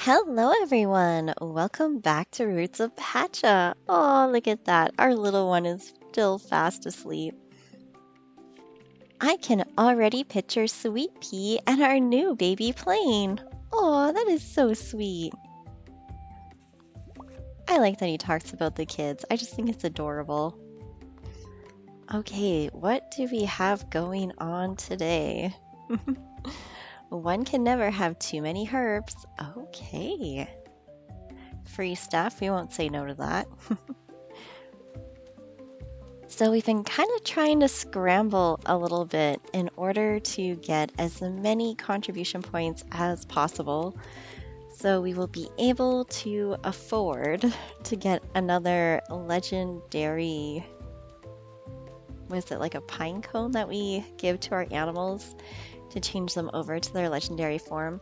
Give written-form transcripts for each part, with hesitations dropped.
Hello, everyone. Welcome back to Roots of Pacha. Oh, look at that. Our little one is still fast asleep. I can already picture Sweet Pea and our new baby playing. Oh, that is so sweet. I like that he talks about the kids. I just think it's adorable. Okay, what do we have going on today? One can never have too many herbs. Okay. Free stuff, we won't say no to that. So we've been kind of trying to scramble a little bit in order to get as many contribution points as possible. So we will be able to afford to get another legendary, was it like a pine cone that we give to our animals to change them over to their legendary form?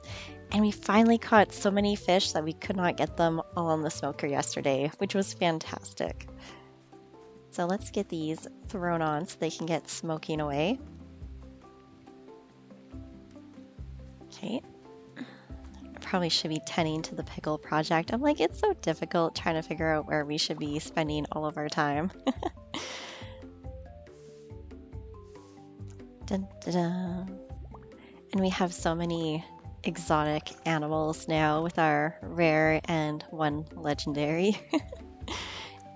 And we finally caught so many fish that we could not get them all in the smoker yesterday, which was fantastic. So let's get these thrown on so they can get smoking away. Okay. I probably should be tending to the pickle project. I'm like, it's so difficult trying to figure out where we should be spending all of our time. Dun, dun, dun. And we have so many exotic animals now with our rare and one legendary.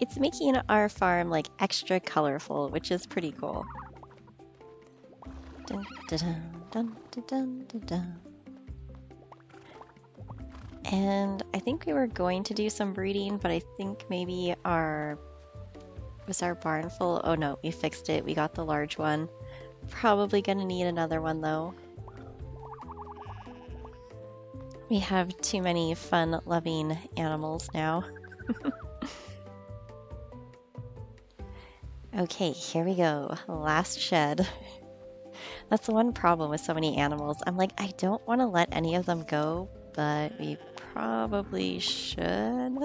It's making our farm like extra colorful, which is pretty cool. Dun, dun, dun, dun, dun, dun, dun. And I think we were going to do some breeding, but I think maybe was our barn full? Oh no, we fixed it. We got the large one. Probably gonna need another one though. We have too many fun-loving animals now. Okay, here we go. Last shed. That's the one problem with so many animals. I'm like, I don't want to let any of them go, but we probably should.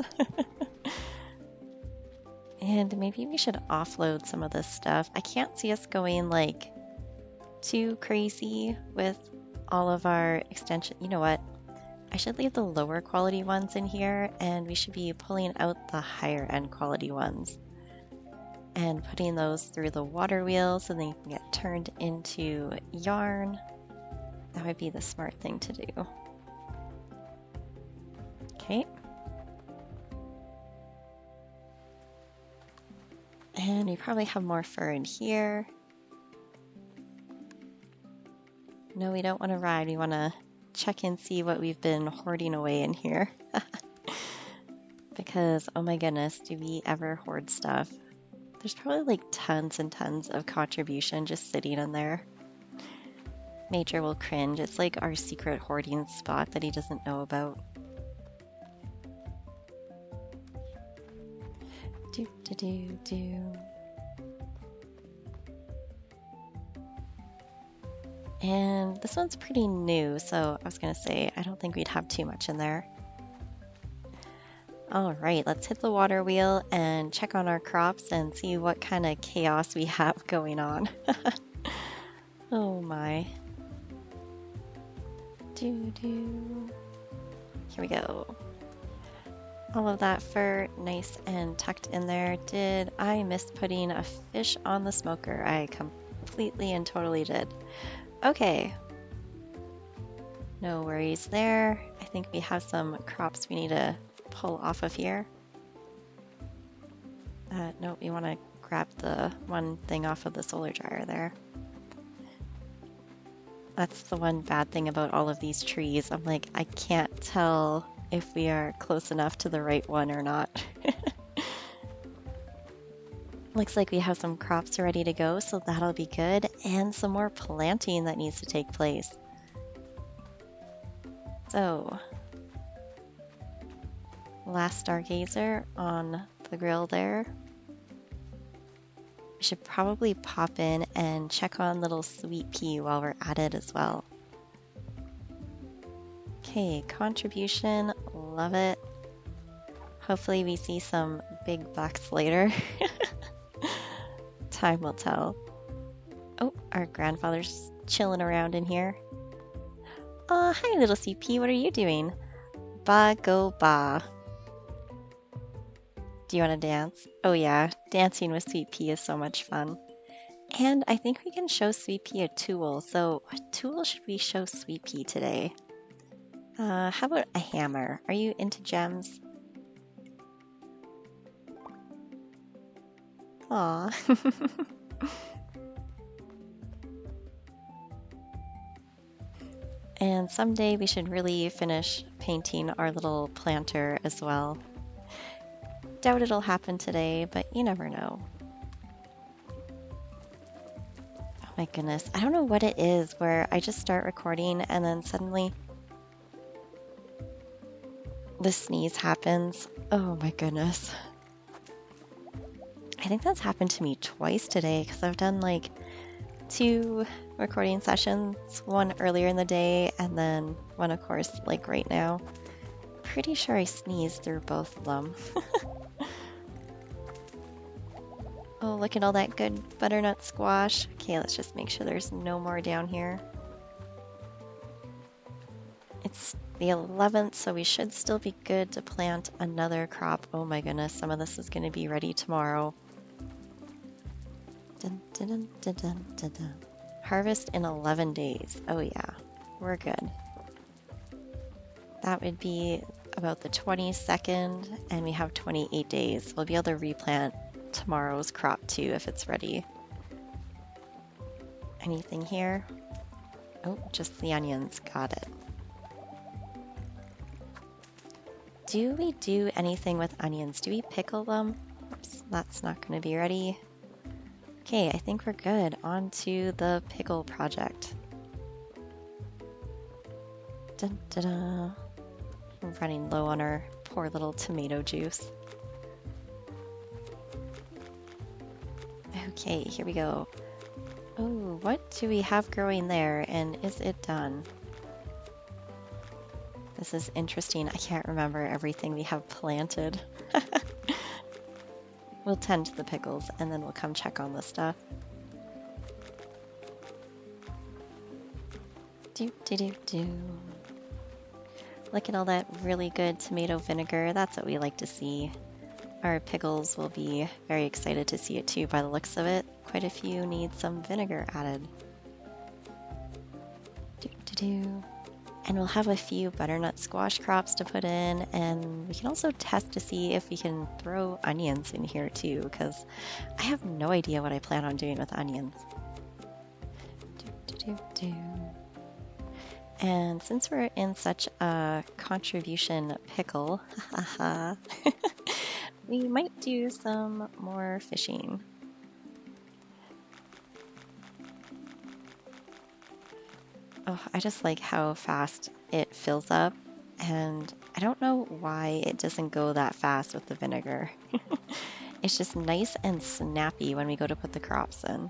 And maybe we should offload some of this stuff. I can't see us going like too crazy with all of our extension. You know what? I should leave the lower quality ones in here, and we should be pulling out the higher end quality ones and putting those through the water wheel so they can get turned into yarn. That would be the smart thing to do. Okay. And we probably have more fur in here. No, we don't want to ride. We want to check and see what we've been hoarding away in here. Because, oh my goodness, do we ever hoard stuff? There's probably like tons and tons of contribution just sitting in there. Major will cringe. It's like our secret hoarding spot that he doesn't know about. Do, do, do, do. And this one's pretty new, so I was gonna say, I don't think we'd have too much in there. All right, let's hit the water wheel and check on our crops and see what kind of chaos we have going on. Oh my. Here we go. All of that fur nice and tucked in there. Did I miss putting a fish on the smoker? I completely and totally did. Okay. No worries there. I think we have some crops we need to pull off of here. No, we want to grab the one thing off of the solar dryer there. That's the one bad thing about all of these trees. I'm like, I can't tell if we are close enough to the right one or not. Looks like we have some crops ready to go, so that'll be good, and some more planting that needs to take place. So, last stargazer on the grill there. We should probably pop in and check on little Sweet Pea while we're at it as well. Okay, contribution, love it. Hopefully we see some big bucks later. Time will tell. Oh, our grandfather's chilling around in here. Hi little CP, what are you doing? Ba go ba. Do you want to dance? Oh yeah, dancing with Sweet Pea is so much fun. And I think we can show Sweet Pea a tool. So what tool should we show Sweet Pea today? How about a hammer? Are you into gems? Aw. And someday we should really finish painting our little planter as well. Doubt it'll happen today, but you never know. Oh my goodness, I don't know what it is where I just start recording and then suddenly the sneeze happens. Oh my goodness. I think that's happened to me twice today because I've done like 2 recording sessions, one earlier in the day and then one, of course, like right now. Pretty sure I sneezed through both of them. Oh, look at all that good butternut squash. Okay, let's just make sure there's no more down here. It's the 11th, so we should still be good to plant another crop. Oh my goodness, some of this is going to be ready tomorrow. Dun, dun, dun, dun, dun, dun, dun. Harvest in 11 days. Oh yeah, we're good. That would be about the 22nd, and we have 28 days. We'll be able to replant tomorrow's crop too if it's ready. Anything here? Oh, just the onions. Got it. Do we do anything with onions? Do we pickle them? Oops, that's not going to be ready. Okay, I think we're good. On to the pickle project. Dun, dun, dun. We're running low on our poor little tomato juice. Okay, here we go. Oh, what do we have growing there, and is it done? This is interesting. I can't remember everything we have planted. We'll tend to the pickles, and then we'll come check on the stuff. Do, do, do, do. Look at all that really good tomato vinegar. That's what we like to see. Our pickles will be very excited to see it too by the looks of it. Quite a few need some vinegar added. Do, do, do. And we'll have a few butternut squash crops to put in, and we can also test to see if we can throw onions in here too, because I have no idea what I plan on doing with onions. Do, do, do, do. And since we're in such a contribution pickle, we might do some more fishing. Oh, I just like how fast it fills up, and I don't know why it doesn't go that fast with the vinegar. It's just nice and snappy when we go to put the crops in.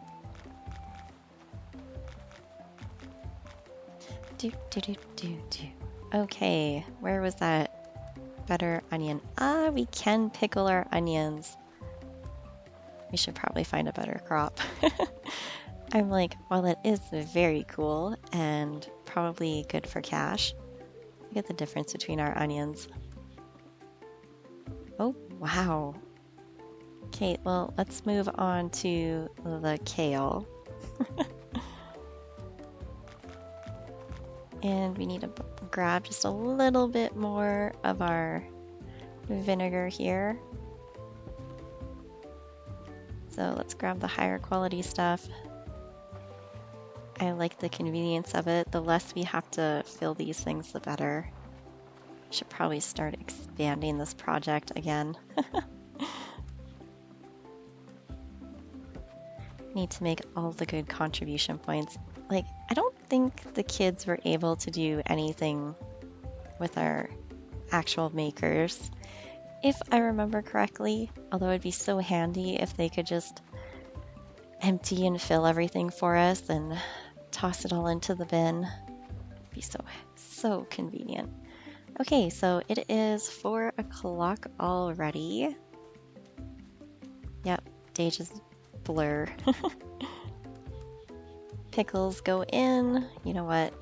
Do, do, do, do, do. Okay, where was that better onion? Ah, we can pickle our onions. We should probably find a better crop. I'm like, while it is very cool and probably good for cash, look at the difference between our onions. Oh, wow. Okay, well, let's move on to the kale. And we need to grab just a little bit more of our vinegar here. So let's grab the higher quality stuff. I like the convenience of it. The less we have to fill these things, the better. Should probably start expanding this project again. Need to make all the good contribution points. Like, I don't think the kids were able to do anything with our actual makers, if I remember correctly. Although it'd be so handy if they could just empty and fill everything for us and toss it all into the bin. It'd be so convenient. Okay, so it is 4 o'clock already. Yep, day just blur. Pickles go in. You know what?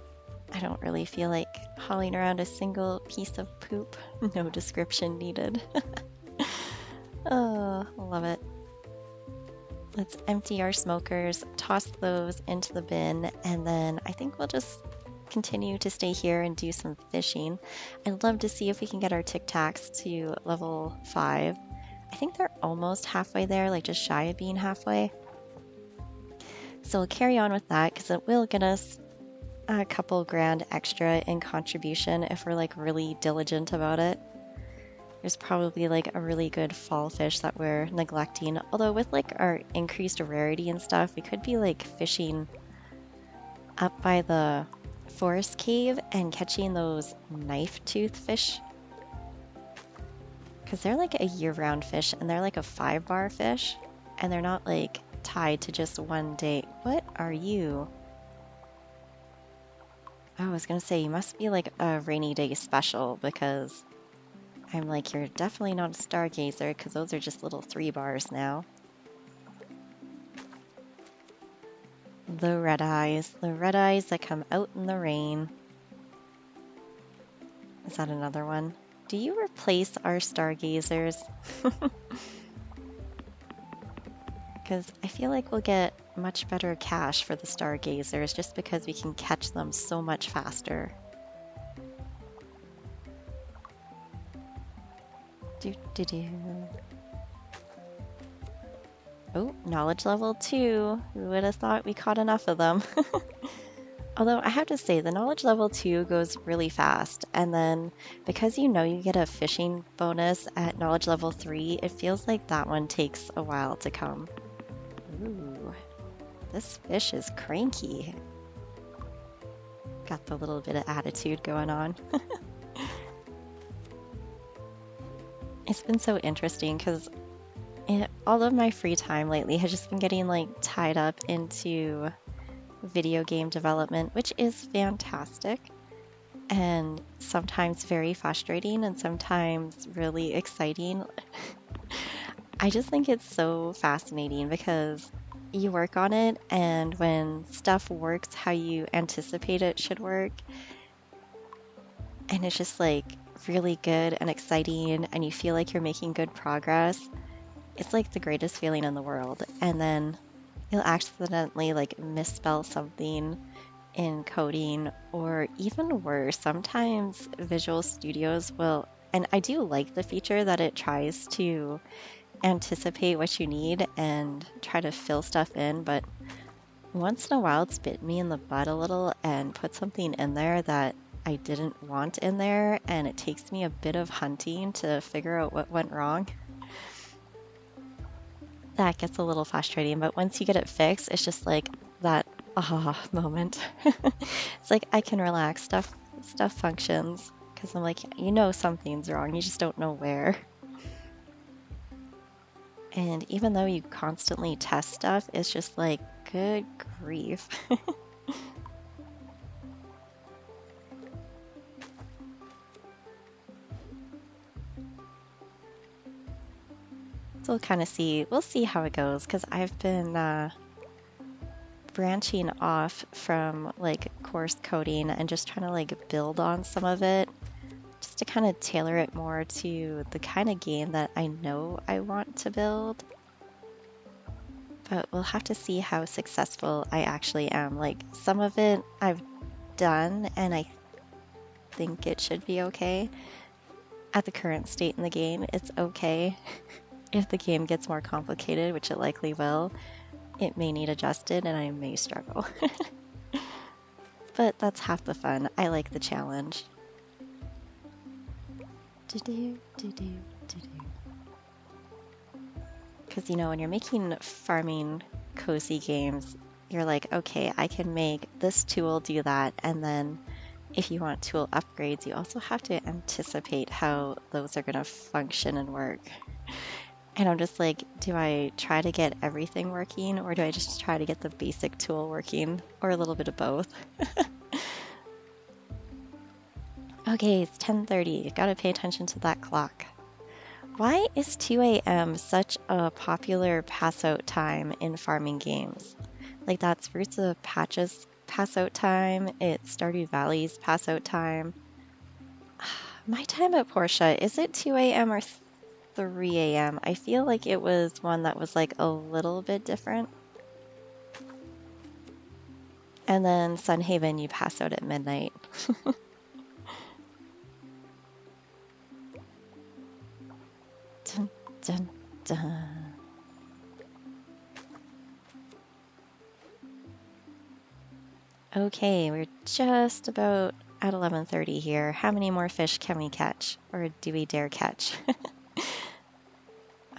I don't really feel like hauling around a single piece of poop. No description needed. Oh, love it. Let's empty our smokers, toss those into the bin, and then I think we'll just continue to stay here and do some fishing. I'd love to see if we can get our Tic Tacs to level 5. I think they're almost halfway there, like just shy of being halfway. So we'll carry on with that because it will get us a couple grand extra in contribution if we're like really diligent about it. There's probably like a really good fall fish that we're neglecting. Although with like our increased rarity and stuff, we could be like fishing up by the forest cave and catching those knife tooth fish. Because they're like a year-round fish and they're like a 5-bar fish. And they're not like tied to just one day. What are you? I was gonna say, you must be like a rainy day special because I'm like, you're definitely not a stargazer because those are just little 3 bars now. The red eyes that come out in the rain. Is that another one? Do you replace our stargazers? Because I feel like we'll get much better cash for the stargazers just because we can catch them so much faster. Oh, knowledge level 2. Who would have thought we caught enough of them? Although I have to say, the knowledge level 2 goes really fast. And then because you know you get a fishing bonus at knowledge level 3, it feels like that one takes a while to come. Ooh, this fish is cranky. Got the little bit of attitude going on. It's been so interesting because all of my free time lately has just been getting like tied up into video game development, which is fantastic and sometimes very frustrating and sometimes really exciting. I just think it's so fascinating because you work on it and when stuff works how you anticipate it should work, and it's just like really good and exciting and you feel like you're making good progress, it's like the greatest feeling in the world. And then you'll accidentally like misspell something in coding, or even worse, sometimes Visual Studios will, and I do like the feature that it tries to anticipate what you need and try to fill stuff in, but once in a while it's bit me in the butt a little and put something in there that I didn't want in there, and it takes me a bit of hunting to figure out what went wrong. That gets a little frustrating, but once you get it fixed, it's just like that aha moment. It's like I can relax, stuff functions, because I'm like, you know something's wrong, you just don't know where. And even though you constantly test stuff, it's just like, good grief. So we'll see how it goes, because I've been branching off from like course coding and just trying to like build on some of it, just to kind of tailor it more to the kind of game that I know I want to build. But we'll have to see how successful I actually am. Like some of it I've done and I think it should be okay. At the current state in the game, it's okay. If the game gets more complicated, which it likely will, it may need adjusted and I may struggle. But that's half the fun. I like the challenge. Because, you know, when you're making farming cozy games, you're like, okay, I can make this tool do that. And then if you want tool upgrades, you also have to anticipate how those are going to function and work. And I'm just like, do I try to get everything working, or do I just try to get the basic tool working, or a little bit of both? Okay, it's 10:30. Gotta pay attention to that clock. Why is 2 a.m. such a popular pass-out time in farming games? Like, that's Roots of Pacha's pass-out time, it's Stardew Valley's pass-out time. My time at Portia, is it 2 a.m. or 3 a.m.? I feel like it was one that was like a little bit different. And then Sunhaven, you pass out at midnight. Dun, dun, dun. Okay, we're just about at 11:30 here. How many more fish can we catch? Or do we dare catch?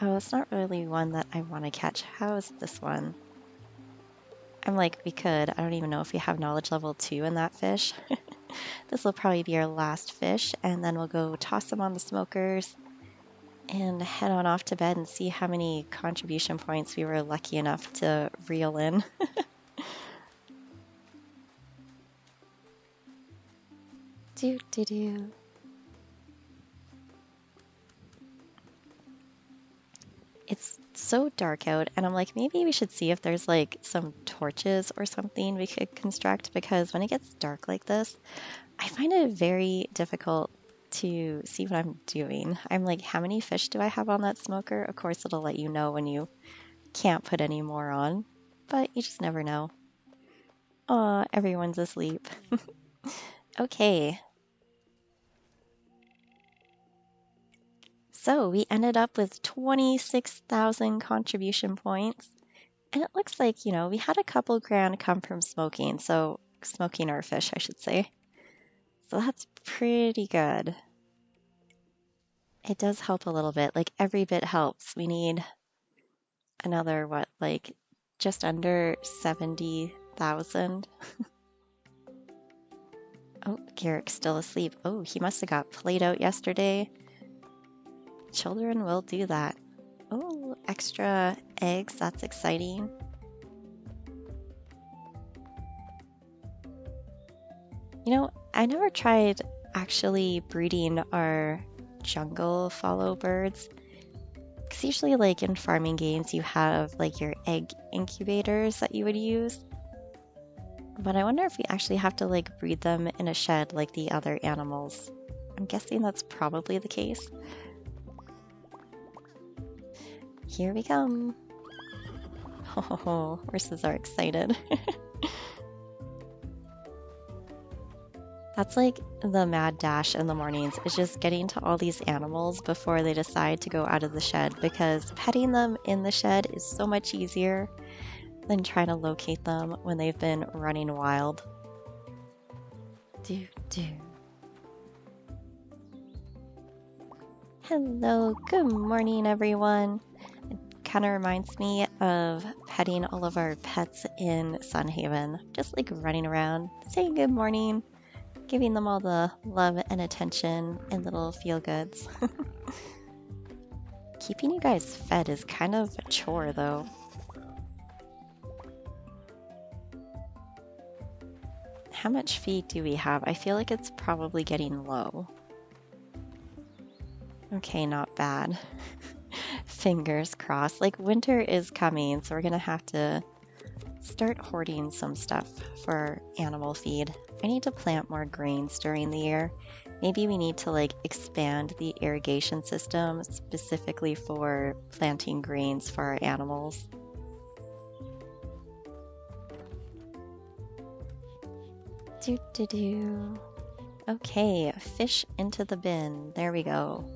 Oh, it's not really one that I want to catch. How is this one? I'm like, we could. I don't even know if we have knowledge level 2 in that fish. This will probably be our last fish, and then we'll go toss them on the smokers and head on off to bed and see how many contribution points we were lucky enough to reel in. Do do do. It's so dark out, and I'm like, maybe we should see if there's like some torches or something we could construct, because when it gets dark like this, I find it very difficult to see what I'm doing. I'm like, how many fish do I have on that smoker? Of course, it'll let you know when you can't put any more on, but you just never know. Aw, everyone's asleep. Okay. So we ended up with 26,000 contribution points. And it looks like, we had a couple grand come from smoking. So smoking our fish, I should say. So that's pretty good. It does help a little bit. Like every bit helps. We need another, what, like just under 70,000. Oh, Garrick's still asleep. Oh, he must have got played out yesterday. Children will do that. Oh, extra eggs. That's exciting. I never tried actually breeding our jungle follow birds. Because usually, like in farming games, you have like your egg incubators that you would use. But I wonder if we actually have to like breed them in a shed like the other animals. I'm guessing that's probably the case. Here we come. Oh, horses are excited. That's like the mad dash in the mornings, is just getting to all these animals before they decide to go out of the shed, because petting them in the shed is so much easier than trying to locate them when they've been running wild. Do, do. Hello, good morning, everyone. It kind of reminds me of petting all of our pets in Sunhaven, just like running around, saying good morning, giving them all the love and attention and little feel goods. Keeping you guys fed is kind of a chore, though. How much feed do we have? I feel like it's probably getting low. Okay, not bad. Fingers crossed. Like, winter is coming, so we're gonna have to start hoarding some stuff for animal feed. I need to plant more grains during the year. Maybe we need to like expand the irrigation system specifically for planting grains for our animals. Do do do. Okay, fish into the bin. There we go.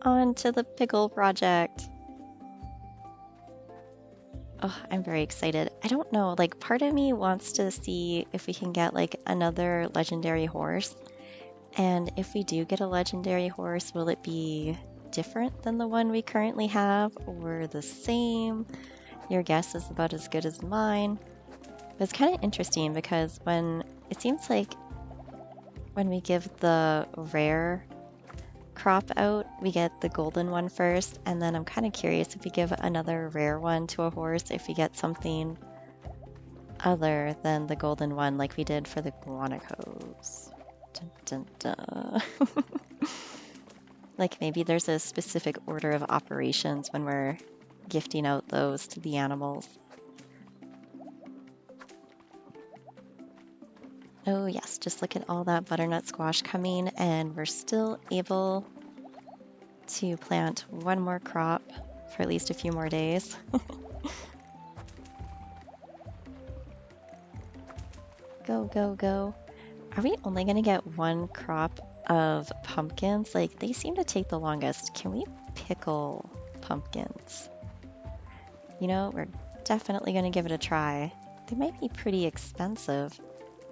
On to the pickle project. Oh, I'm very excited. I don't know, like part of me wants to see if we can get like another legendary horse. And if we do get a legendary horse, will it be different than the one we currently have or the same? Your guess is about as good as mine. But it's kind of interesting because it seems like when we give the rare crop out, we get the golden one first, and then I'm kind of curious if we give another rare one to a horse, if we get something other than the golden one like we did for the guanacos. Dun, dun, dun. Like maybe there's a specific order of operations when we're gifting out those to the animals. Oh yes, goodness, just look at all that butternut squash coming, and we're still able to plant one more crop for at least a few more days. Go, go, go. Are we only gonna get one crop of pumpkins? Like, they seem to take the longest. Can we pickle pumpkins? You know, we're definitely gonna give it a try. They might be pretty expensive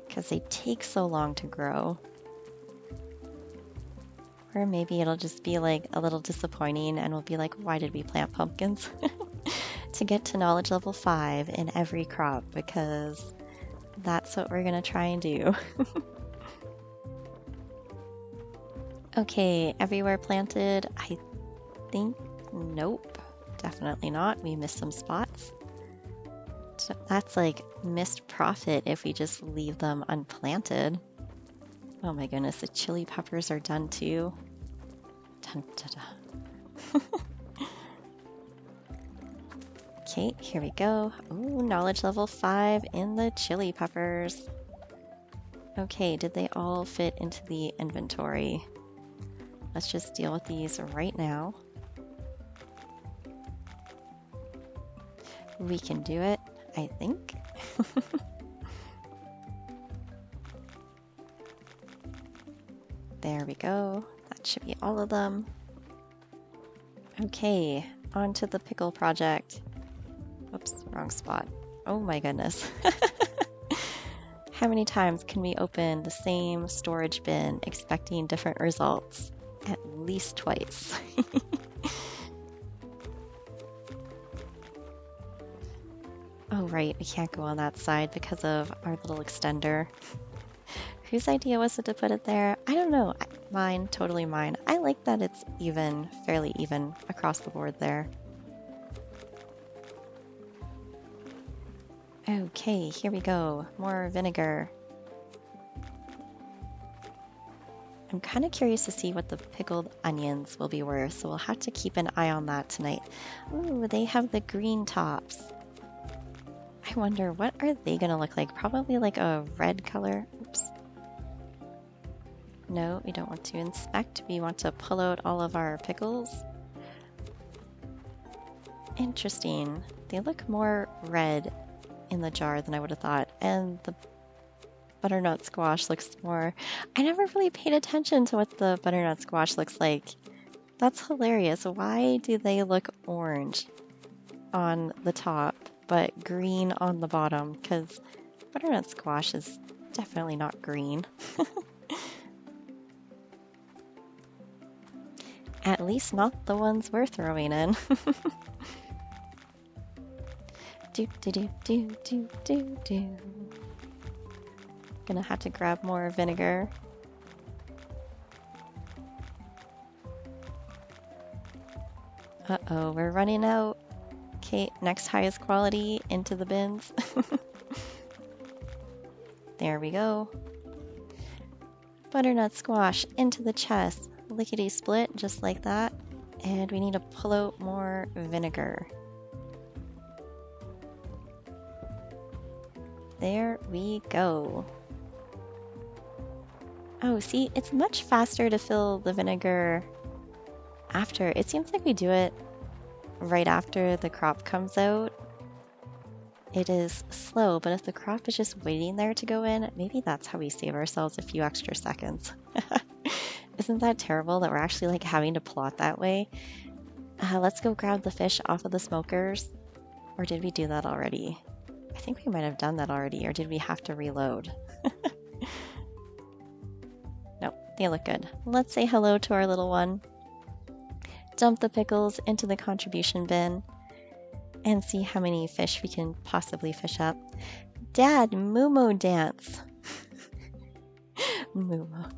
because they take so long to grow. Or maybe it'll just be like a little disappointing and we'll be like, why did we plant pumpkins? To get to knowledge level 5 in every crop, because that's what we're gonna try and do. Okay, everywhere planted. I think, nope, definitely not. We missed some spots. So that's like missed profit if we just leave them unplanted. Oh my goodness, the chili peppers are done too. Dun, dun, dun. Okay, here we go. Ooh, knowledge level 5 in the chili peppers. Okay, did they all fit into the inventory? Let's just deal with these right now. We can do it, I think. There we go. That should be all of them. Okay, on to the pickle project. Oops, wrong spot. Oh my goodness. How many times can we open the same storage bin expecting different results? At least twice. Oh right, we can't go on that side because of our little extender. Whose idea was it to put it there? I don't know. Mine, totally mine. I like that it's even, fairly even across the board there. Okay, here we go. More vinegar. I'm kind of curious to see what the pickled onions will be worth, so we'll have to keep an eye on that tonight. Ooh, they have the green tops. I wonder, what are they gonna look like? Probably like a red color. Oops. No, we don't want to inspect. We want to pull out all of our pickles. Interesting. They look more red in the jar than I would have thought. And the butternut squash looks more... I never really paid attention to what the butternut squash looks like. That's hilarious. Why do they look orange on the top but green on the bottom? Because butternut squash is definitely not green. At least not the ones we're throwing in. Do do do do do do do. Gonna have to grab more vinegar. Uh-oh, we're running out. Okay, next highest quality into the bins. There we go. Butternut squash into the chest. Lickety split, just like that. And we need to pull out more vinegar. There we go. Oh, see, it's much faster to fill the vinegar after. It seems like we do it right after the crop comes out. It is slow, but if the crop is just waiting there to go in, maybe that's how we save ourselves a few extra seconds. Isn't that terrible that we're actually like having to plot that way? Let's go grab the fish off of the smokers. Or did we do that already? I think we might have done that already, or did we have to reload? Nope, they look good. Let's say hello to our little one. Dump the pickles into the contribution bin and see how many fish we can possibly fish up. Dad, Moomoo dance. Moomoo.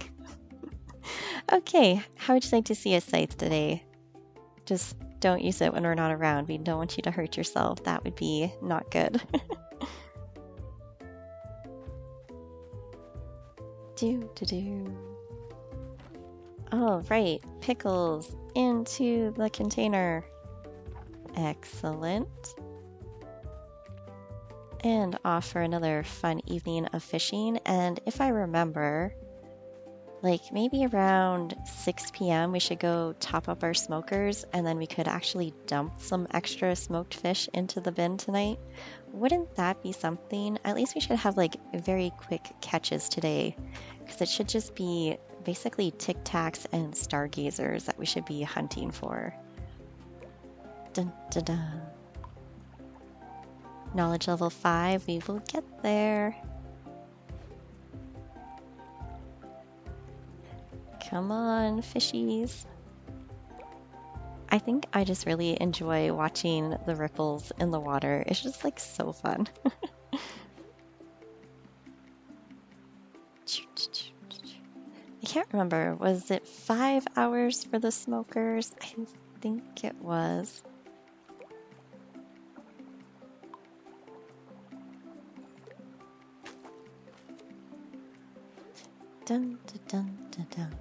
Okay, how would you like to see a scythe today? Just don't use it when we're not around. We don't want you to hurt yourself. That would be not good. Do. All right, pickles into the container. Excellent. And off for another fun evening of fishing. And if I remember, like maybe around 6 p.m., we should go top up our smokers and then we could actually dump some extra smoked fish into the bin tonight. Wouldn't that be something? At least we should have like very quick catches today because it should just be basically tic tacs and stargazers that we should be hunting for. Dun, dun, dun. Knowledge level 5, we will get there. Come on, fishies. I think I just really enjoy watching the ripples in the water. It's just like so fun. I can't remember. Was it 5 hours for the smokers? I think it was. Dun, dun, dun, dun, dun.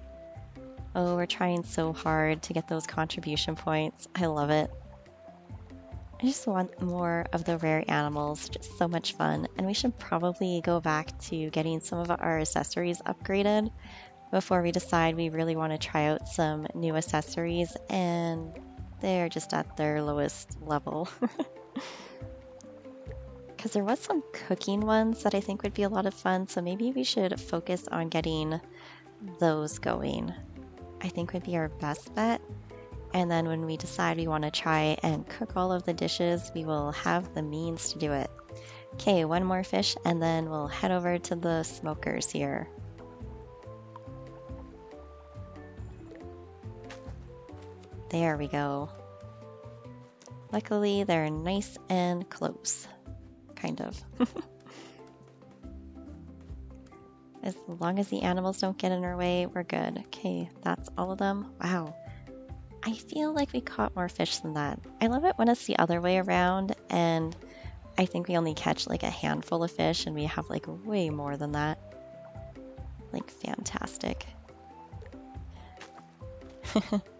Oh, we're trying so hard to get those contribution points. I love it. I just want more of the rare animals. Just so much fun. And we should probably go back to getting some of our accessories upgraded before we decide we really want to try out some new accessories. And they're just at their lowest level. Because there was some cooking ones that I think would be a lot of fun. So maybe we should focus on getting those going. I think would be our best bet. And then when we decide we want to try and cook all of the dishes, we will have the means to do it. Okay, one more fish and then we'll head over to the smokers here. There we go. Luckily, they're nice and close. Kind of. As long as the animals don't get in our way, we're good. Okay, that's all of them. Wow. I feel like we caught more fish than that. I love it when it's the other way around and I think we only catch like a handful of fish and we have like way more than that. Like fantastic.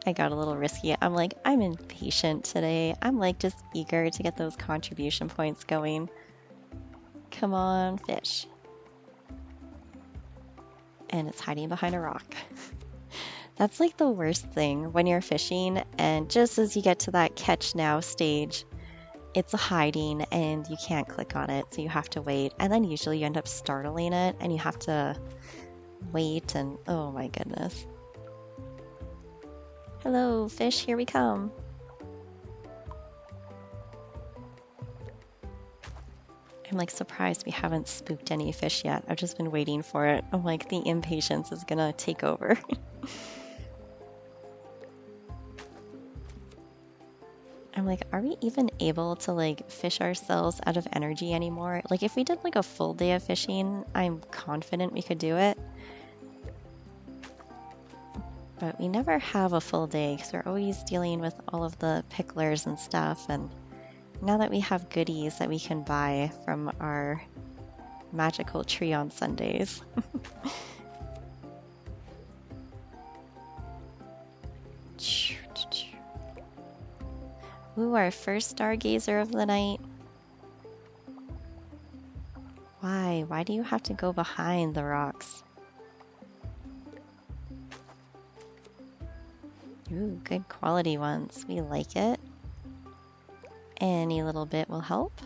I got a little risky. I'm like, I'm impatient today. I'm like just eager to get those contribution points going. Come on, fish. And it's hiding behind a rock. That's like the worst thing when you're fishing and just as you get to that catch now stage, it's hiding and you can't click on it, so you have to wait. And then usually you end up startling it and you have to wait and oh my goodness. Hello, fish, here we come. I'm like surprised we haven't spooked any fish yet. I've just been waiting for it. I'm like, the impatience is gonna take over. I'm like, are we even able to like fish ourselves out of energy anymore? Like if we did like a full day of fishing, I'm confident we could do it. But we never have a full day because we're always dealing with all of the picklers and stuff. And now that we have goodies that we can buy from our magical tree on Sundays. Ooh, our first stargazer of the night. Why? Why do you have to go behind the rocks? Ooh, good quality ones. We like it. Any little bit will help.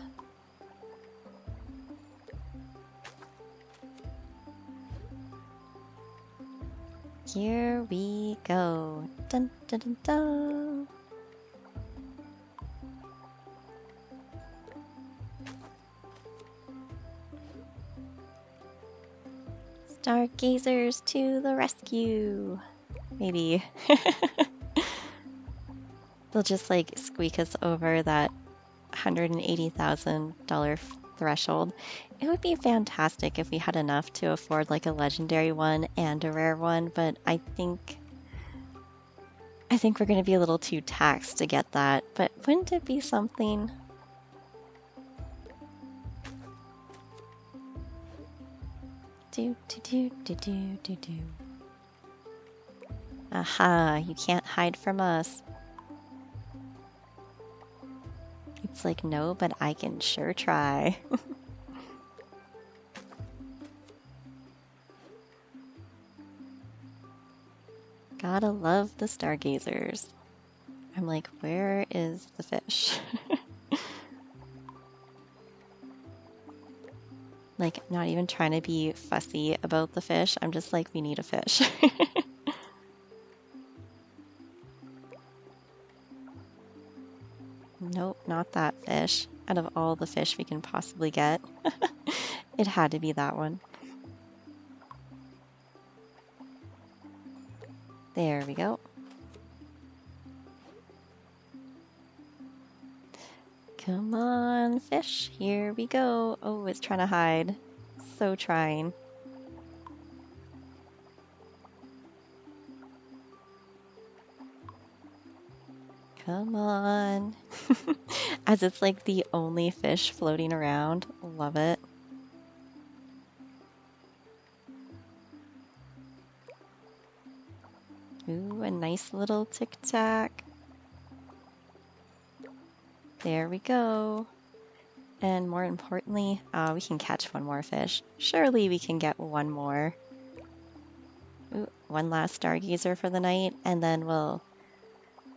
Here we go. Dun dun dun dun. Stargazers to the rescue. Maybe. They'll just like squeak us over that $180,000 threshold. It would be fantastic if we had enough to afford like a legendary one and a rare one, but I think we're going to be a little too taxed to get that. But wouldn't it be something? Do do do do do do do. Aha, you can't hide from us. It's like, no, but I can sure try. Gotta love the stargazers. I'm like, where is the fish? Like, not even trying to be fussy about the fish. I'm just like, we need a fish. Nope, not that fish. Out of all the fish we can possibly get, it had to be that one. There we go. Come on, fish. Here we go. Oh, it's trying to hide. So trying. Come on. As it's like the only fish floating around. Love it. Ooh, a nice little tic-tac. There we go. And more importantly, we can catch one more fish. Surely we can get one more. Ooh, one last stargazer for the night, and then we'll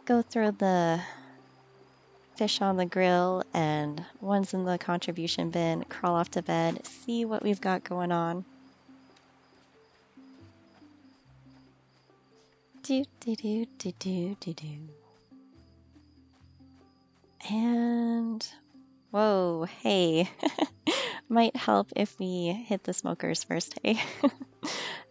go through the fish on the grill and ones in the contribution bin, crawl off to bed, see what we've got going on. Do do do do do do do. And whoa, hey. Might help if we hit the smokers first, hey?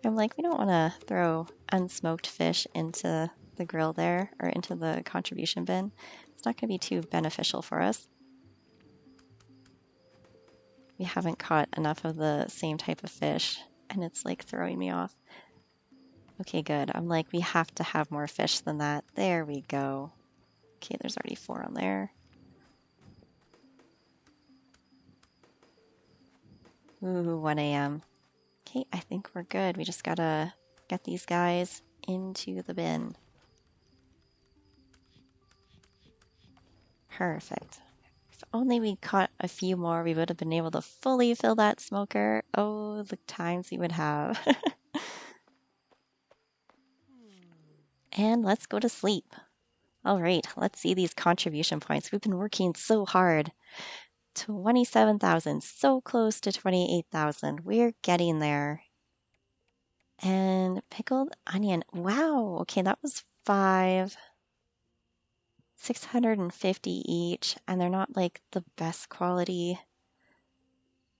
I'm like, we don't want to throw unsmoked fish into the grill there or into the contribution bin. It's not going to be too beneficial for us. We haven't caught enough of the same type of fish, and it's like throwing me off. Okay, good. I'm like, we have to have more fish than that. There we go. Okay, there's already 4 on there. Ooh, 1 a.m. Okay, I think we're good. We just gotta get these guys into the bin. Perfect. If only we caught a few more, we would have been able to fully fill that smoker. Oh, the times we would have. And let's go to sleep. All right, let's see these contribution points. We've been working so hard. 27,000, so close to 28,000. We're getting there. And pickled onion. Wow. Okay, that was 5. 650 each, and they're not like the best quality.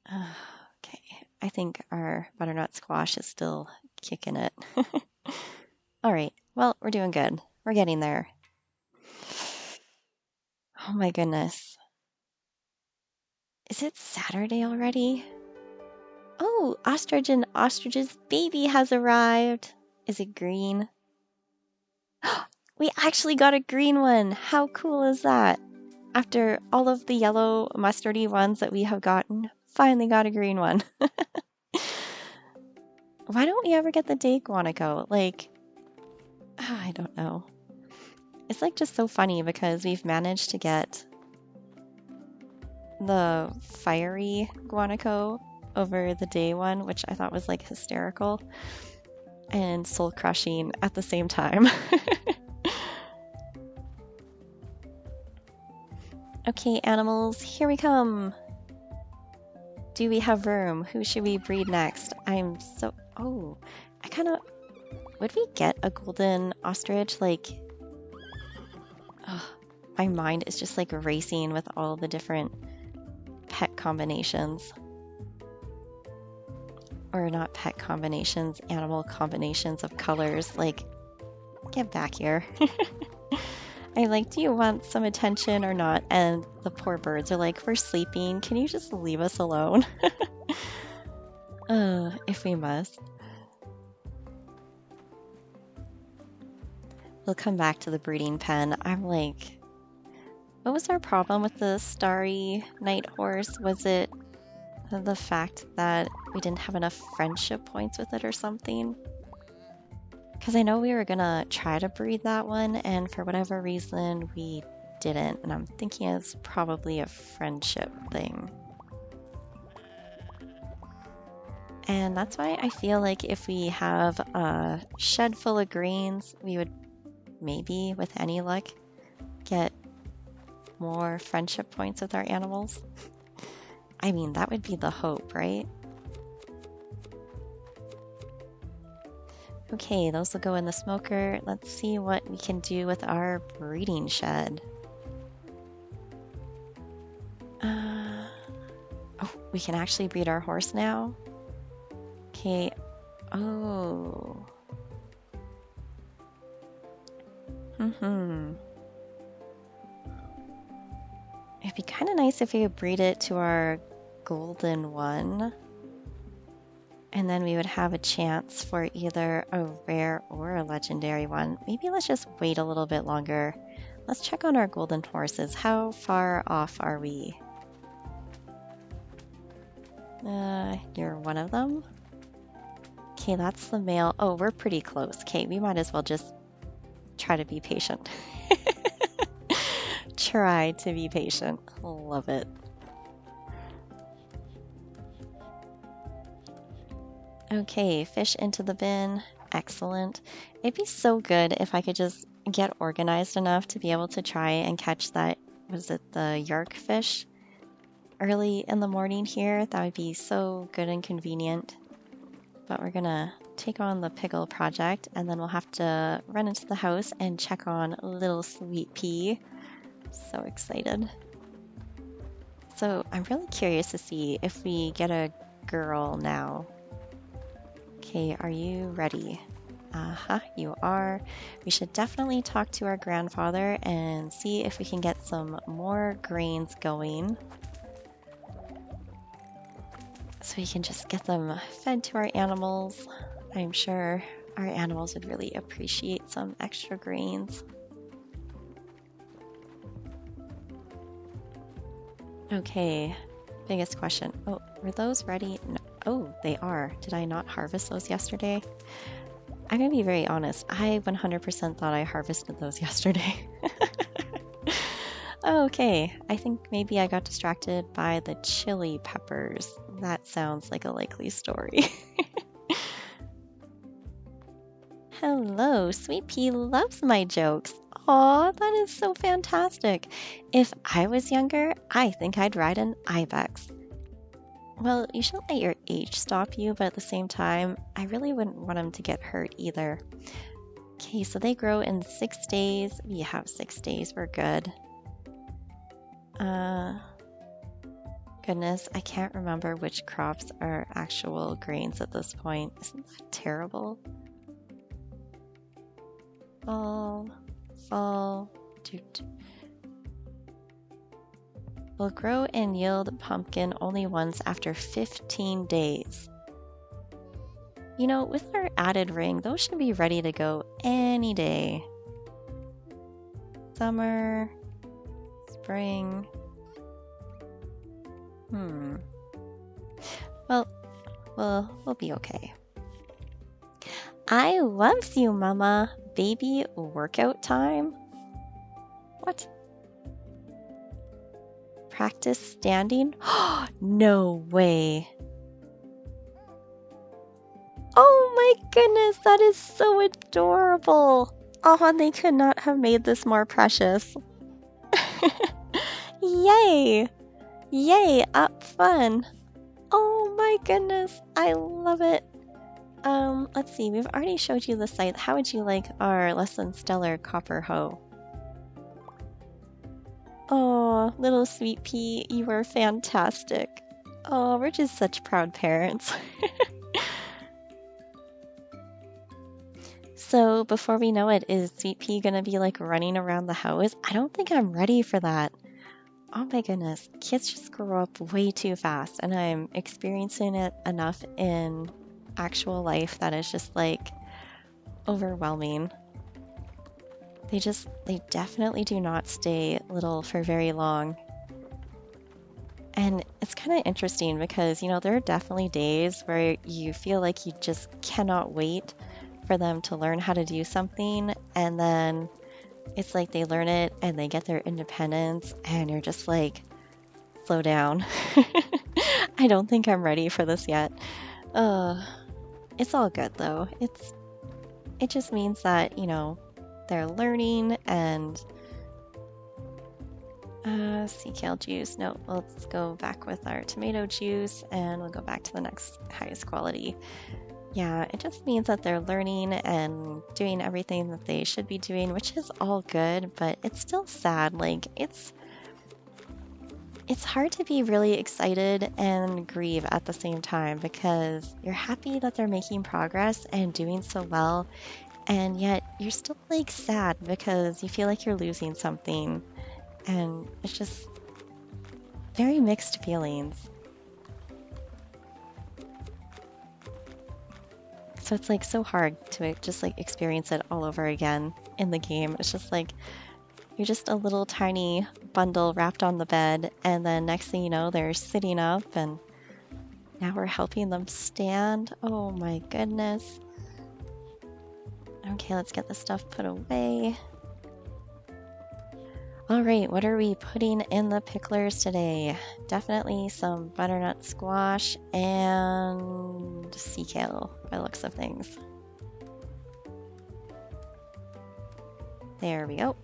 Okay, I think our butternut squash is still kicking it. All right, well, we're doing good. We're getting there. Oh my goodness. Is it Saturday already? Oh, ostrich and ostrich's baby has arrived. Is it green? We actually got a green one. How cool is that? After all of the yellow mustardy ones that we have gotten, finally got a green one. Why don't we ever get the day guanaco? Like, I don't know. It's like just so funny because we've managed to get the fiery guanaco over the day one, which I thought was like hysterical and soul crushing at the same time. Okay, animals, here we come. Do we have room? Who should we breed next? I'm so... Oh, I kind of... Would we get a golden ostrich? Like... Oh, my mind is just like racing with all the different pet combinations. Or not pet combinations, animal combinations of colors. Like, get back here. I'm like, do you want some attention or not? And the poor birds are like, we're sleeping. Can you just leave us alone? If we must. We'll come back to the breeding pen. I'm like, what was our problem with the starry night horse? Was it the fact that we didn't have enough friendship points with it or something? Because I know we were gonna try to breed that one, and for whatever reason, we didn't. And I'm thinking it's probably a friendship thing. And that's why I feel like if we have a shed full of grains, we would maybe, with any luck, get more friendship points with our animals. I mean, that would be the hope, right? Okay, those will go in the smoker. Let's see what we can do with our breeding shed. Oh, we can actually breed our horse now? Okay. Oh. It'd be kind of nice if we could breed it to our golden one. And then we would have a chance for either a rare or a legendary one. Maybe let's just wait a little bit longer. Let's check on our golden horses. How far off are we? You're one of them? Okay, that's the male. Oh, we're pretty close. Okay, we might as well just try to be patient. Try to be patient. Love it. Okay, fish into the bin. Excellent. It'd be so good if I could just get organized enough to be able to try and catch that, was it the yark fish? Early in the morning here. That would be so good and convenient. But we're gonna take on the pickle project and then we'll have to run into the house and check on little Sweet Pea. So excited. So I'm really curious to see if we get a girl now. Okay, are you ready? You are. We should definitely talk to our grandfather and see if we can get some more grains going. So we can just get them fed to our animals. I'm sure our animals would really appreciate some extra grains. Okay, biggest question. Oh, were those ready? No. Oh, they are. Did I not harvest those yesterday? I'm gonna be very honest. I 100% thought I harvested those yesterday. Okay, I think maybe I got distracted by the chili peppers. That sounds like a likely story. Hello, Sweet Pea loves my jokes. Aw, that is so fantastic. If I was younger, I think I'd ride an ibex. Well, you shouldn't let your age stop you, but at the same time, I really wouldn't want them to get hurt either. Okay, so they grow in 6 days. We have 6 days, we're good. Goodness, I can't remember which crops are actual grains at this point. Isn't that terrible? Fall, toot. Will grow and yield pumpkin only once after 15 days. You know, with our added ring, those should be ready to go any day. Summer, spring. Well, we'll be okay. I loves you, Mama. Baby workout time? What? Practice standing? No way. Oh my goodness, that is so adorable. Oh, they could not have made this more precious. Yay! Yay, up fun. Oh my goodness, I love it. Let's see, we've already showed you the site. How would you like our less than stellar copper hoe? Oh, little Sweet Pea, you are fantastic. Oh, we're just such proud parents. So before we know it, is Sweet Pea gonna be like running around the house? I don't think I'm ready for that. Oh my goodness, kids just grow up way too fast, and I'm experiencing it enough in actual life that it's just like overwhelming. They definitely do not stay little for very long. And it's kind of interesting because, you know, there are definitely days where you feel like you just cannot wait for them to learn how to do something, and then it's like they learn it and they get their independence, and you're just like, slow down. I don't think I'm ready for this yet. Uh, it's all good though. It just means that, they're learning and sea kale juice. No, let's go back with our tomato juice and we'll go back to the next highest quality. Yeah, it just means that they're learning and doing everything that they should be doing, which is all good, but it's still sad. Like it's hard to be really excited and grieve at the same time because you're happy that they're making progress and doing so well, and yet you're still like sad because you feel like you're losing something, and it's just very mixed feelings. So it's like so hard to just like experience it all over again in the game. It's just like you're just a little tiny bundle wrapped on the bed, and then next thing you know, they're sitting up, and now we're helping them stand. Oh my goodness. Okay, let's get this stuff put away. All right, what are we putting in the picklers today? Definitely some butternut squash and sea kale by the looks of things. There we go.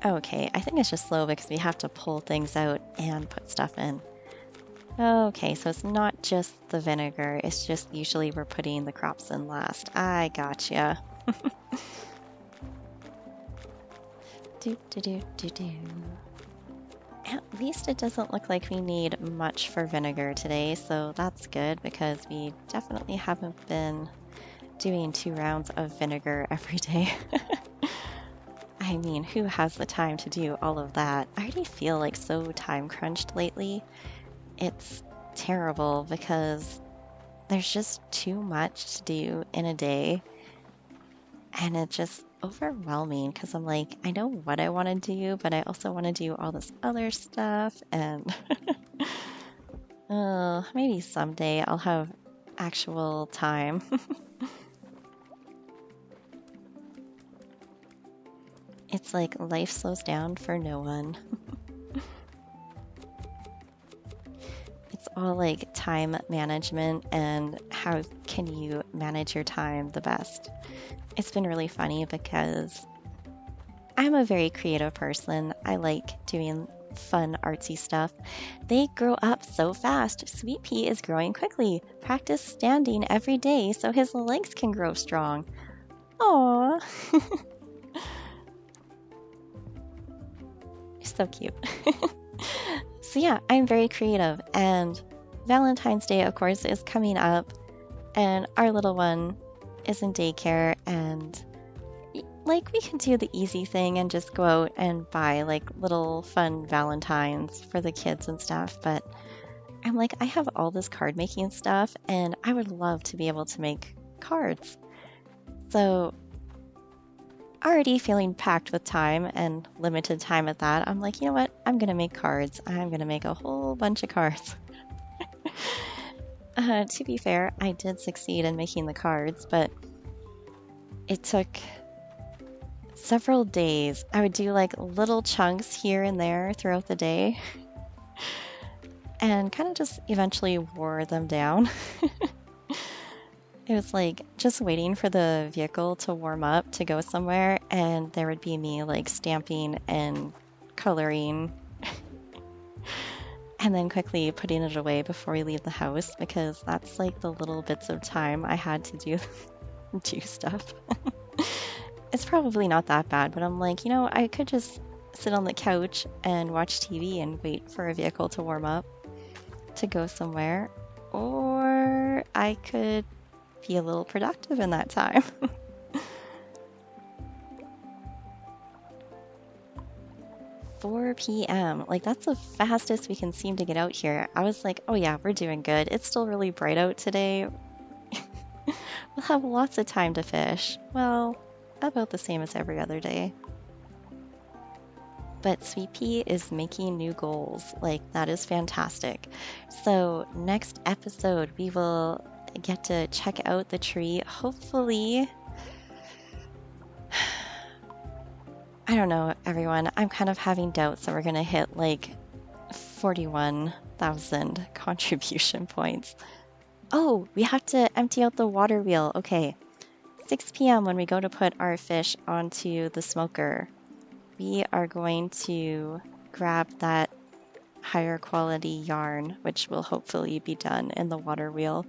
Okay, I think it's just slow because we have to pull things out and put stuff in. Okay, so it's not just the vinegar, it's just usually we're putting the crops in last. I gotcha. Do do do do do. At least it doesn't look like we need much for vinegar today, so that's good because we definitely haven't been doing 2 rounds of vinegar every day. I mean, who has the time to do all of that? I already feel like so time crunched lately. It's terrible because there's just too much to do in a day, and it's just overwhelming because I'm like, I know what I want to do, but I also want to do all this other stuff, and maybe someday I'll have actual time. It's like life slows down for no one. It's all like time management and how can you manage your time the best. It's been really funny because I'm a very creative person. I like doing fun, artsy stuff. They grow up so fast. Sweet Pea is growing quickly. Practice standing every day so his legs can grow strong. Aww. So cute. So yeah, I'm very creative, and Valentine's Day, of course, is coming up, and our little one is in daycare, and like we can do the easy thing and just go out and buy like little fun Valentines for the kids and stuff, but I'm like, I have all this card making stuff, and I would love to be able to make cards. So already feeling packed with time and limited time at that, I'm like, you know what? I'm gonna make cards. I'm gonna make a whole bunch of cards. To be fair, I did succeed in making the cards, but it took several days. I would do like little chunks here and there throughout the day and kind of just eventually wore them down. It was like just waiting for the vehicle to warm up to go somewhere, and there would be me like stamping and coloring and then quickly putting it away before we leave the house because that's like the little bits of time I had to do stuff. It's probably not that bad, but I'm like, I could just sit on the couch and watch TV and wait for a vehicle to warm up to go somewhere, or I could be a little productive in that time. 4 p.m. Like, that's the fastest we can seem to get out here. I was like, oh yeah, we're doing good. It's still really bright out today. We'll have lots of time to fish. Well, about the same as every other day. But Sweet Pea is making new goals. Like, that is fantastic. So, next episode, we will get to check out the tree. Hopefully, I don't know, everyone. I'm kind of having doubts that we're going to hit like 41,000 contribution points. Oh, we have to empty out the water wheel. Okay. 6 p.m. when we go to put our fish onto the smoker, we are going to grab that higher quality yarn, which will hopefully be done in the water wheel.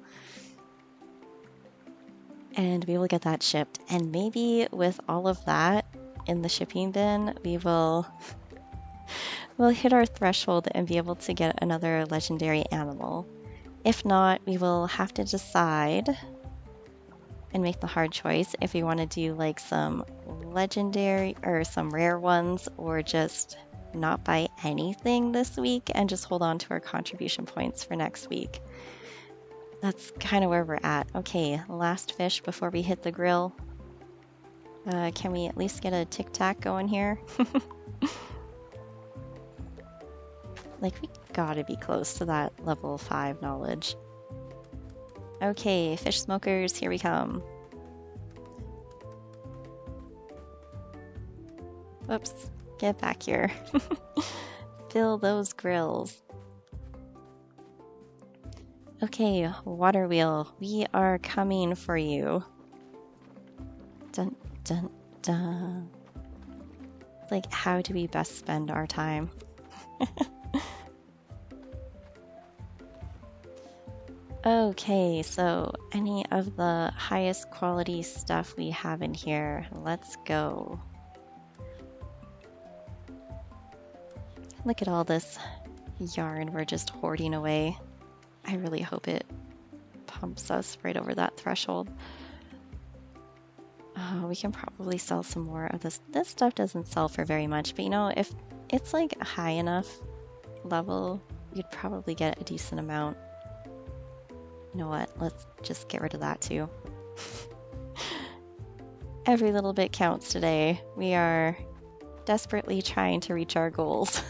And we will get that shipped. And maybe with all of that in the shipping bin, we'll hit our threshold and be able to get another legendary animal. If not, we will have to decide and make the hard choice if we want to do like some legendary or some rare ones, or just not buy anything this week and just hold on to our contribution points for next week. That's kind of where we're at. Okay, last fish before we hit the grill. Can we at least get a tic-tac going here? Like, we gotta be close to that level 5 knowledge. Okay, fish smokers, here we come. Whoops, get back here. Fill those grills. Okay, water wheel, we are coming for you. Dun, dun, dun. Like, how do we best spend our time? Okay, so any of the highest quality stuff we have in here, let's go. Look at all this yarn we're just hoarding away. I really hope it pumps us right over that threshold. Oh, we can probably sell some more of this. This stuff doesn't sell for very much, but you know, if it's like a high enough level, you'd probably get a decent amount. You know what? Let's just get rid of that too. Every little bit counts today. We are desperately trying to reach our goals.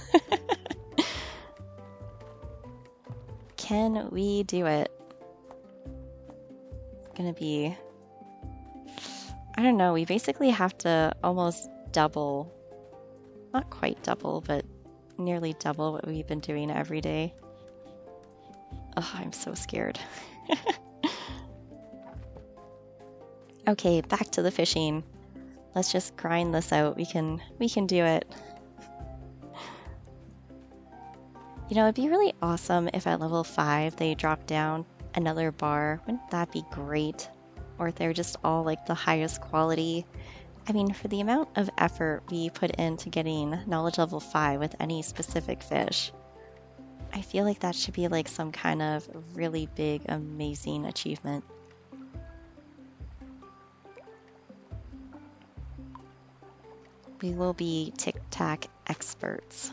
Can we do it? It's gonna be... I don't know, we basically have to almost double, not quite double, but nearly double what we've been doing every day. Oh, I'm so scared. Okay, back to the fishing. Let's just grind this out. We can do it. You know, it'd be really awesome if at level 5 they dropped down another bar. Wouldn't that be great? Or if they're just all like the highest quality. I mean, for the amount of effort we put into getting knowledge level 5 with any specific fish, I feel like that should be like some kind of really big, amazing achievement. We will be tic-tac experts.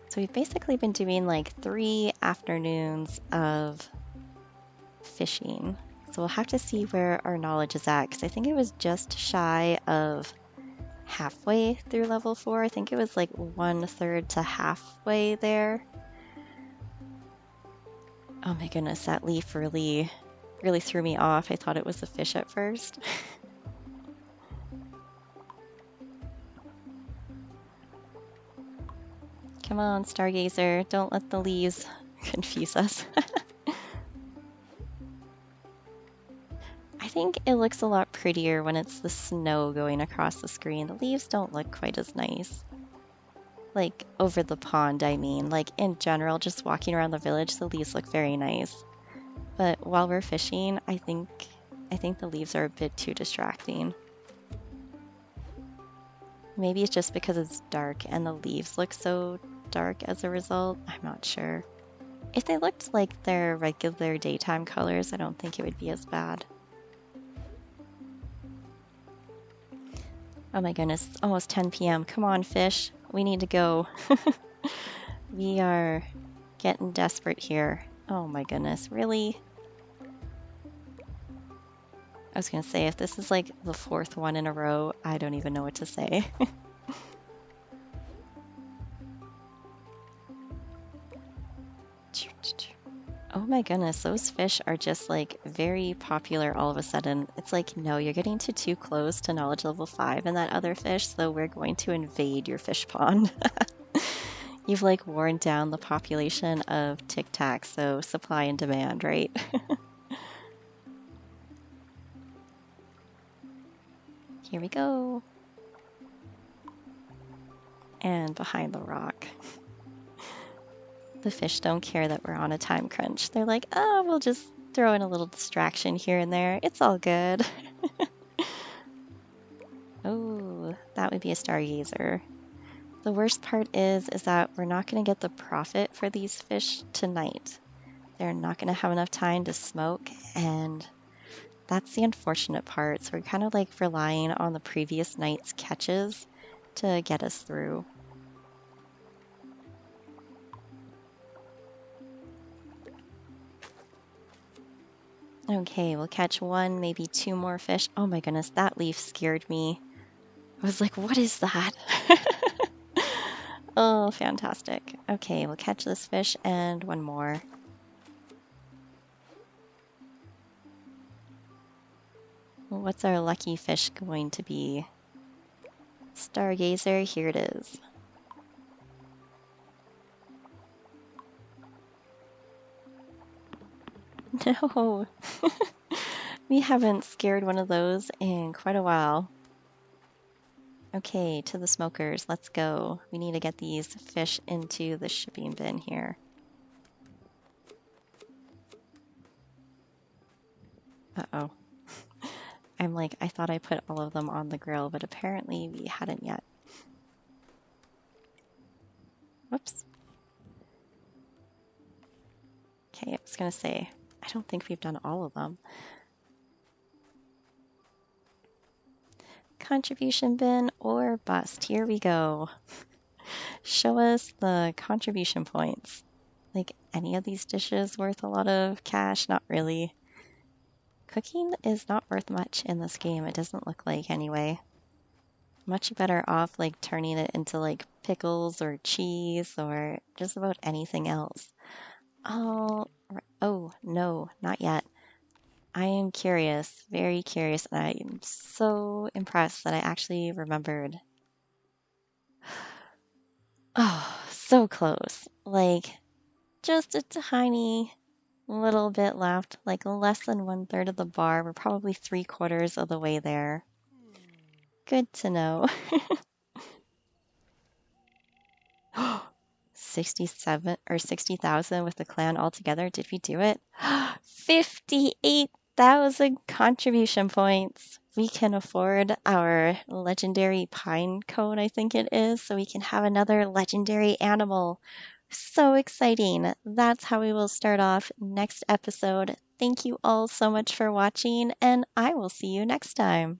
So we've basically been doing like 3 afternoons of fishing. So we'll have to see where our knowledge is at, because I think it was just shy of halfway through level 4. I think it was like 1/3 to halfway there. Oh my goodness, that leaf really threw me off. I thought it was a fish at first. Come on, Stargazer, don't let the leaves confuse us. I think it looks a lot prettier when it's the snow going across the screen. The leaves don't look quite as nice. Like, over the pond, I mean. Like, in general, just walking around the village, the leaves look very nice. But while we're fishing, I think the leaves are a bit too distracting. Maybe it's just because it's dark and the leaves look so dark as a result. I'm not sure. If they looked like their regular daytime colors, I don't think it would be as bad. Oh my goodness, it's almost 10 p.m. Come on, fish. We need to go. We are getting desperate here. Oh my goodness, really? I was gonna say, if this is like the 4th one in a row, I don't even know what to say. Oh my goodness, those fish are just like very popular all of a sudden. It's like, no, you're getting too close to knowledge level 5 and that other fish, so we're going to invade your fish pond. You've like worn down the population of Tic Tac, so supply and demand, right? Here we go. And behind the rock. The fish don't care that we're on a time crunch. They're like, oh, we'll just throw in a little distraction here and there. It's all good. Oh, that would be a stargazer. The worst part is that we're not going to get the profit for these fish tonight. They're not going to have enough time to smoke, and that's the unfortunate part. So we're kind of like relying on the previous night's catches to get us through. Okay, we'll catch one, maybe two more fish. Oh my goodness, that leaf scared me. I was like, what is that? Oh, fantastic. Okay, we'll catch this fish and one more. What's our lucky fish going to be? Stargazer, here it is. No, we haven't scared one of those in quite a while. Okay, to the smokers, let's go. We need to get these fish into the shipping bin here. Uh-oh. I'm like, I thought I put all of them on the grill, but apparently we hadn't yet. Whoops. Okay, I was gonna say, I don't think we've done all of them. Contribution bin or bust. Here we go. Show us the contribution points. Like, any of these dishes worth a lot of cash? Not really. Cooking is not worth much in this game, it doesn't look like anyway. Much better off like turning it into like pickles or cheese or just about anything else. Oh, oh no, not yet. I am curious, very curious, and I am so impressed that I actually remembered. Oh, so close. Like, just a tiny little bit left, like less than 1/3 of the bar. We're probably 3/4 of the way there. Good to know. 67 or 60,000 with the clan altogether. Did we do it? 58,000 contribution points. We can afford our legendary pine cone, I think it is, so we can have another legendary animal. So exciting. That's how we will start off next episode. Thank you all so much for watching, and I will see you next time.